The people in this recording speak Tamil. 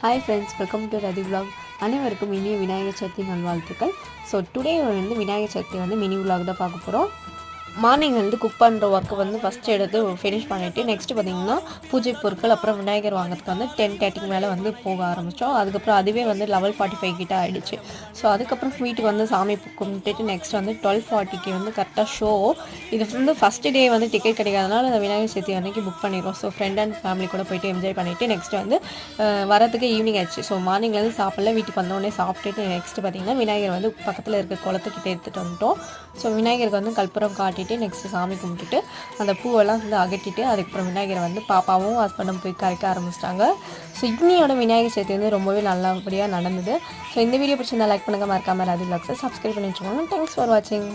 Hi friends, welcome to Rati vlog. அனைவருக்கும் இனிய விநாயகர் சதுர்த்தி நல்வாழ்த்துக்கள். ஸோ டுடே வந்து விநாயகர் சதுர்த்தி வந்து மினி vlog தான் பார்க்க போகிறோம். மார்னிங் வந்து குக் பண்ணுற ஒர்க்கு வந்து ஃபஸ்ட்டு எடுத்து ஃபினிஷ் பண்ணிவிட்டு நெக்ஸ்ட்டு பார்த்திங்கன்னா பூஜை பொருட்கள் அப்புறம் விநாயகர் வாங்கிறதுக்கு வந்து 10:30 மேலே வந்து போக ஆரம்பித்தோம். அதுக்கப்புறம் அதுவே வந்து 11:45 கிட்ட ஆகிடுச்சு. ஸோ அதுக்கப்புறம் வீட்டுக்கு வந்து சாமி கும்பிட்டுட்டு நெக்ஸ்ட் வந்து 12:40க்கு வந்து கரெக்டாக ஷோ. இது வந்து ஃபஸ்ட்டு டே வந்து டிக்கெட் கிடைக்காதனால அந்த விநாயகர் சதுர்த்தி அன்றைக்கி புக் பண்ணிடுவோம். ஸோ ஃப்ரெண்ட் அண்ட் ஃபேமிலி கூட போய்ட்டு என்ஜாய் பண்ணிவிட்டு நெக்ஸ்ட்டு வந்து வரதுக்கு ஈவினிங் ஆயிடுச்சு. ஸோ மார்னிங்லேருந்து சாப்பிடல, வீட்டுக்கு வந்தோடனே சாப்பிட்டுட்டு நெக்ஸ்ட்டு பார்த்திங்கன்னா விநாயகர் வந்து பக்கத்தில் இருக்க குளத்துக்கிட்ட எடுத்துகிட்டு வந்துட்டோம். ஸோ விநாயகருக்கு வந்து கற்பூரம் காட்டிட்டு நெக்ஸ்ட்டு சாமி கும்பிட்டுட்டு அந்த பூவெல்லாம் வந்து அகட்டிட்டு அதுக்கப்புறம் விநாயகரை வந்து பாப்பாவும் ஹஸ்பண்டும் போய் கரைக்க ஆரம்பிச்சிட்டாங்க. ஸோ இன்னியோட விநாயகர் சதுர்த்தி வந்து ரொம்பவே நல்லபடியாக நடந்தது. ஸோ இந்த வீடியோ பிடிச்சிருந்தா லைக் பண்ணுங்கள், மறக்காமல் ரதி vlogs சப்ஸ்கிரைப் பண்ணி வச்சுக்கோங்க. தேங்க்ஸ் ஃபார் வாட்சிங்.